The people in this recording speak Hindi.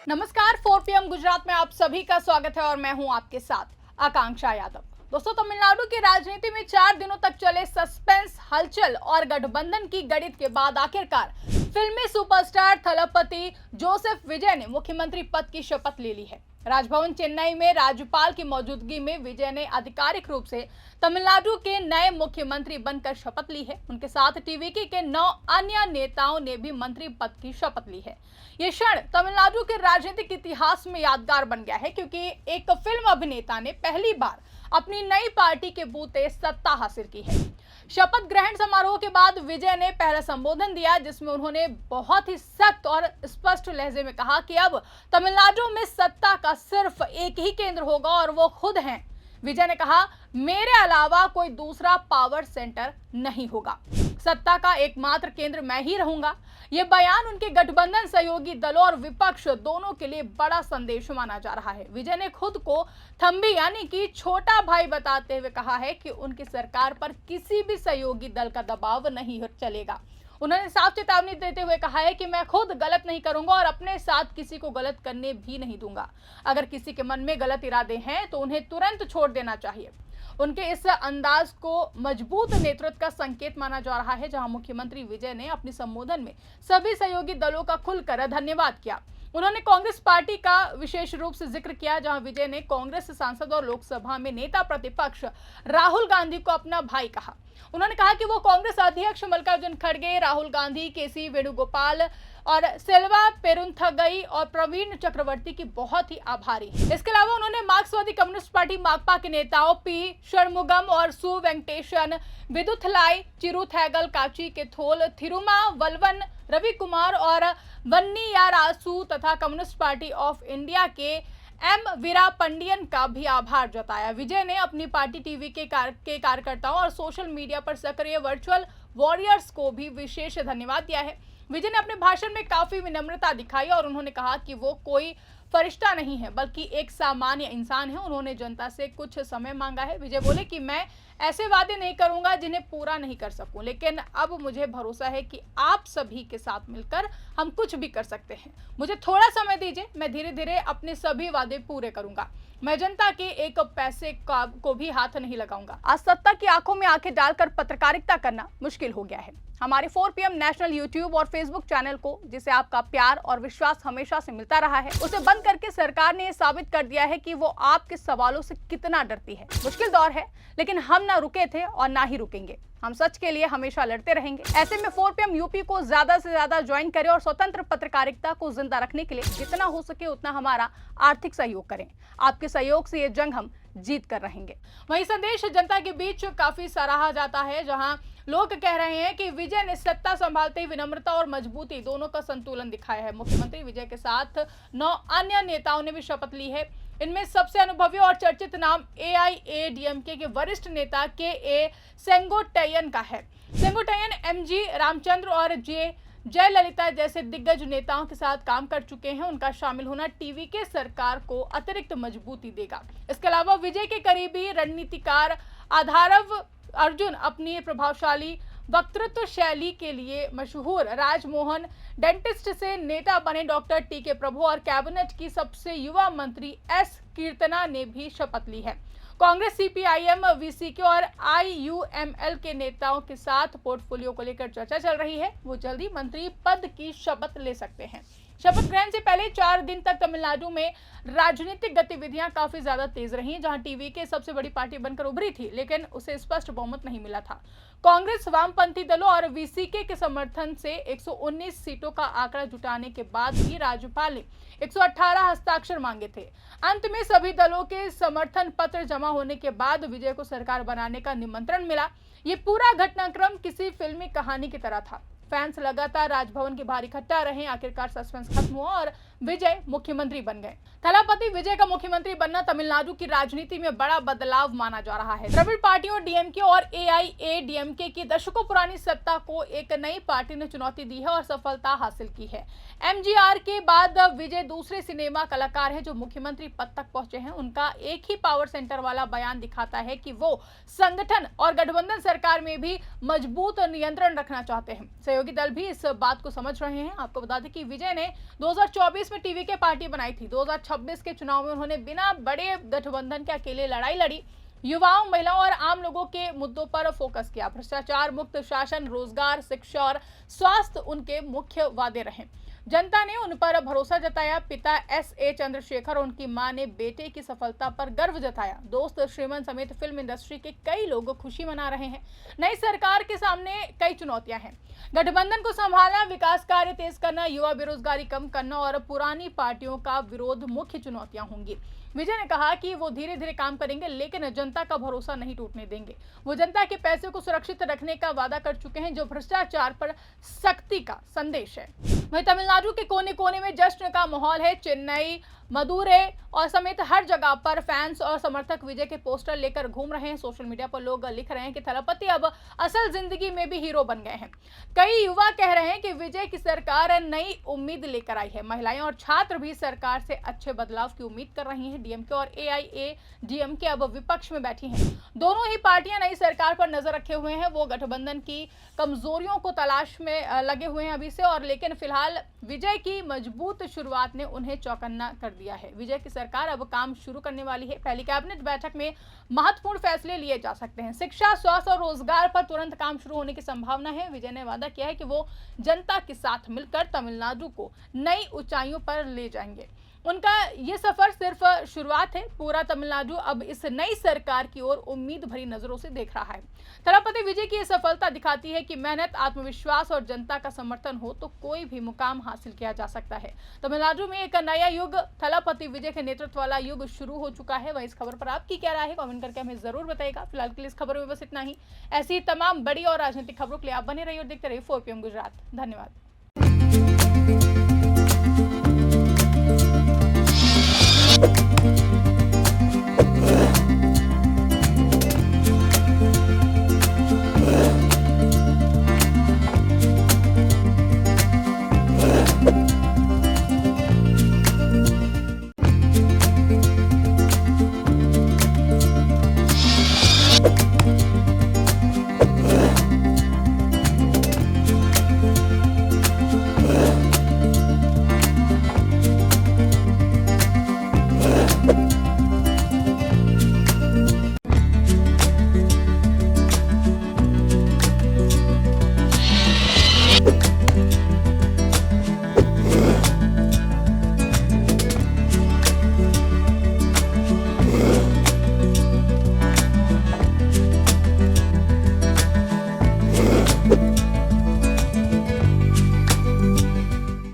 नमस्कार, 4 PM गुजरात में आप सभी का स्वागत है और मैं हूं आपके साथ आकांक्षा यादव। दोस्तों, तमिलनाडु की राजनीति में 4 दिनों तक चले सस्पेंस, हलचल और गठबंधन की गणित के बाद आखिरकार फिल्मी सुपरस्टार थलपति जोसेफ विजय ने मुख्यमंत्री पद की शपथ ले ली है। राजभवन चेन्नई में राज्यपाल की मौजूदगी में विजय ने आधिकारिक रूप से तमिलनाडु के नए मुख्यमंत्री बनकर शपथ ली है। उनके साथ टीवीके के 9 अन्य नेताओं ने भी मंत्री पद की शपथ ली है। ये क्षण तमिलनाडु के राजनीतिक इतिहास में यादगार बन गया है, क्योंकि एक फिल्म अभिनेता ने पहली बार अपनी नई पार्टी के बूते सत्ता हासिल की है। शपथ ग्रहण समारोह के बाद विजय ने पहला संबोधन दिया, जिसमें उन्होंने बहुत ही सख्त और स्पष्ट लहजे में कहा कि अब तमिलनाडु में सत्ता का सिर्फ एक ही केंद्र होगा और वो खुद हैं। विजय ने कहा, मेरे अलावा कोई दूसरा पावर सेंटर नहीं होगा, सत्ता का एकमात्र केंद्र मैं ही रहूंगा। यह बयान उनके गठबंधन सहयोगी दलों और विपक्ष दोनों के लिए बड़ा संदेश माना जा रहा है। विजय ने खुद को थम्बी यानी कि छोटा भाई बताते हुए कहा है कि उनकी सरकार पर किसी भी सहयोगी दल का दबाव नहीं चलेगा। उन्होंने साफ चेतावनी देते हुए कहा है कि मैं खुद गलत नहीं करूंगा और अपने साथ किसी को गलत करने भी नहीं दूंगा। अगर किसी के मन में गलत इरादे हैं तो उन्हें तुरंत छोड़ देना चाहिए। उनके इस अंदाज को मजबूत नेतृत्व का संकेत माना जा रहा है, जहां मुख्यमंत्री विजय ने अपने संबोधन में सभी सहयोगी दलों का खुलकर धन्यवाद किया। उन्होंने कांग्रेस पार्टी का विशेष रूप से जिक्र किया, जहां विजय ने कांग्रेस सांसद और लोकसभा में नेता प्रतिपक्ष राहुल गांधी को अपना भाई कहा। उन्होंने कहा कि वो कांग्रेस अध्यक्ष मल्लिकार्जुन खड़गे, राहुल गांधी, केसी वेणुगोपाल और सेल्वा पेरुंथगई और प्रवीण चक्रवर्ती की बहुत ही आभारी है। इसके अलावा उन्होंने मार्क्सवादी कम्युनिस्ट पार्टी माकपा के नेताओं पी षणमुगम और सु वेंकटेशन, विदुथलाई चिरुथैगल, काची के थोल, थिरुमा वल्वन, रवि कुमार और वन्नीयारासु तथा कम्युनिस्ट पार्टी ऑफ इंडिया के एम वीरापंडियन का भी आभार जताया। विजय ने अपनी पार्टी टीवी के कार्यकर्ताओं और सोशल मीडिया पर सक्रिय वर्चुअल वॉरियर्स को भी विशेष धन्यवाद दिया है। विजय ने अपने भाषण में काफी विनम्रता दिखाई और उन्होंने कहा कि वो कोई फरिश्ता नहीं है, बल्कि एक सामान्य इंसान है। उन्होंने जनता से कुछ समय मांगा है। विजय बोले कि मैं ऐसे वादे नहीं करूंगा जिन्हें पूरा नहीं कर सकूं, लेकिन अब मुझे भरोसा है कि आप सभी के साथ मिलकर हम कुछ भी कर सकते हैं। मुझे थोड़ा समय दीजिए, मैं धीरे धीरे अपने सभी वादे पूरे करूंगा। मैं जनता के एक पैसे को भी हाथ नहीं लगाऊंगा। आज सत्ता की आंखों में आंखें डालकर पत्रकारिता करना मुश्किल हो गया है। हमारे 4 PM नेशनल यूट्यूब और फेसबुक चैनल को, जिसे आपका प्यार और विश्वास हमेशा से मिलता रहा है, उसे बंद करके सरकार ने साबित कर दिया है कि वो आपके सवालों से कितना डरती है। मुश्किल दौर है, लेकिन हम ना रुके थे और ना ही रुकेंगे। हम सच के लिए हमेशा लड़ते रहेंगे। ऐसे में 4 PM यूपी को ज्यादा से ज्यादा ज्वाइन करें और स्वतंत्र पत्रकारिता को जिंदा रखने के लिए जितना हो सके उतना हमारा आर्थिक सहयोग करें। आपके सहयोग से ये जंग हम जीत कर रहेंगे। वही संदेश जनता के बीच काफी सराहा जाता है, जहां लोग कह रहे हैं कि विजय ने सत्ता संभालते ही विनम्रता और मजबूती दोनों का संतुलन दिखाया है। मुख्यमंत्री विजय के साथ 9 अन्य नेताओं ने भी शपथ ली है। इनमें सबसे अनुभवी और चर्चित नाम AIADMK के वरिष्ठ नेता KA सेंगोट्टयन का है। सेंगोट्टयन MG रामचंद्र और जयललिता जैसे दिग्गज नेताओं के साथ काम कर चुके हैं। उनका शामिल होना टीवीके सरकार को अतिरिक्त मजबूती देगा। इसके अलावा विजय के करीबी रणनीतिकार आधारव अर्जुन अपनी प्रभावशाली वक्तृत्व शैली के लिए मशहूर राजमोहन डेंटिस्ट से नेता बने डॉक्टर TK प्रभु और कैबिनेट की सबसे युवा मंत्री S कीर्तना ने भी शपथ ली है। कांग्रेस, CPIM, VCK और IUML के नेताओं के साथ पोर्टफोलियो को लेकर चर्चा चल रही है। वो जल्दी मंत्री पद की शपथ ले सकते हैं। शपथ ग्रहण से पहले 4 दिन तक तमिलनाडु में राजनीतिक गतिविधियां काफी ज्यादा तेज रही, जहां टीवीके सबसे बड़ी पार्टी बनकर उभरी थी, लेकिन उसे स्पष्ट बहुमत नहीं मिला था। कांग्रेस, वामपंथी दलों और VCK के समर्थन से 119 सीटों का आंकड़ा जुटाने के बाद भी राज्यपाल ने 118 हस्ताक्षर मांगे थे। अंत में सभी दलों के समर्थन पत्र जमा होने के बाद विजय को सरकार बनाने का निमंत्रण मिला। ये पूरा घटनाक्रम किसी फिल्मी कहानी की तरह था। फैंस लगातार राजभवन के बाहर इकट्ठा रहे। आखिरकार सस्पेंस खत्म हुआ और विजय मुख्यमंत्री बन गए। थलापति विजय का मुख्यमंत्री बनना तमिलनाडु की राजनीति में बड़ा बदलाव माना जा रहा है। द्रविड़ पार्टियों DMK और AIADMK की दशकों पुरानी सत्ता को एक नई पार्टी ने चुनौती दी है और सफलता हासिल की है। MGR के बाद विजय दूसरे सिनेमा कलाकार हैं जो मुख्यमंत्री पद तक पहुंचे हैं। उनका एक ही पावर सेंटर वाला बयान दिखाता है कि वो संगठन और गठबंधन सरकार में भी मजबूत नियंत्रण रखना चाहते हैं। सहयोगी दल भी इस बात को समझ रहे हैं। आपको बता दें कि विजय ने 2024 में टीवी के पार्टी बनाई थी। 2026 के चुनाव में उन्होंने बिना बड़े गठबंधन के अकेले लड़ाई लड़ी। युवाओं, महिलाओं और आम लोगों के मुद्दों पर फोकस किया। भ्रष्टाचार मुक्त शासन, रोजगार, शिक्षा और स्वास्थ्य उनके मुख्य वादे रहे। जनता ने उन पर भरोसा जताया। पिता S.A. चंद्रशेखर और उनकी मां ने बेटे की सफलता पर गर्व जताया। दोस्त श्रीमन समेत फिल्म इंडस्ट्री के कई लोग खुशी मना रहे हैं। नई सरकार के सामने कई चुनौतियां हैं। गठबंधन को संभालना, विकास कार्य तेज करना, युवा बेरोजगारी कम करना और पुरानी पार्टियों का विरोध मुख्य चुनौतियां होंगी। विजय ने कहा कि वो धीरे धीरे काम करेंगे, लेकिन जनता का भरोसा नहीं टूटने देंगे। वो जनता के पैसे को सुरक्षित रखने का वादा कर चुके हैं, जो भ्रष्टाचार पर सख्ती का संदेश है। वहीं तमिलनाडु के कोने कोने में जश्न का माहौल है। चेन्नई, मदुरै और समेत हर जगह पर फैंस और समर्थक विजय के पोस्टर लेकर घूम रहे हैं। सोशल मीडिया पर लोग लिख रहे हैं कि थलपति अब असल जिंदगी में भी हीरो बन गए हैं। कई युवा कह रहे हैं कि विजय की सरकार नई उम्मीद लेकर आई है। महिलाएं और छात्र भी सरकार से अच्छे बदलाव की उम्मीद कर रही हैं। डीएमके और AIADMK अब विपक्ष में बैठी हैं। दोनों ही पार्टियां नई सरकार पर नजर रखे हुए हैं। वो गठबंधन की कमजोरियों को तलाश में लगे हुए हैं अभी से, और लेकिन फिलहाल विजय की मजबूत शुरुआत ने उन्हें चौकन्ना कर दिया है। विजय की सरकार अब काम शुरू करने वाली है। पहली कैबिनेट बैठक में महत्वपूर्ण फैसले लिए जा सकते हैं। शिक्षा, स्वास्थ्य और रोजगार पर तुरंत काम शुरू होने की संभावना है। विजय ने वादा किया है कि वो जनता के साथ मिलकर तमिलनाडु को नई ऊंचाइयों पर ले जाएंगे। उनका ये सफर सिर्फ शुरुआत है। पूरा तमिलनाडु अब इस नई सरकार की ओर उम्मीद भरी नजरों से देख रहा है। थलपति विजय की यह सफलता दिखाती है कि मेहनत, आत्मविश्वास और जनता का समर्थन हो तो कोई भी मुकाम हासिल किया जा सकता है। तमिलनाडु में एक नया युग, थलपति विजय के नेतृत्व वाला युग शुरू हो चुका है। वहीं इस खबर पर आपकी क्या राय है, कमेंट करके हमें जरूर बताइएगा। फिलहाल के लिए इस खबर में बस इतना ही। ऐसी ही तमाम बड़ी और राजनीतिक खबरों के लिए आप बने रहिए और देखते रहिए 4 PM गुजरात। धन्यवाद।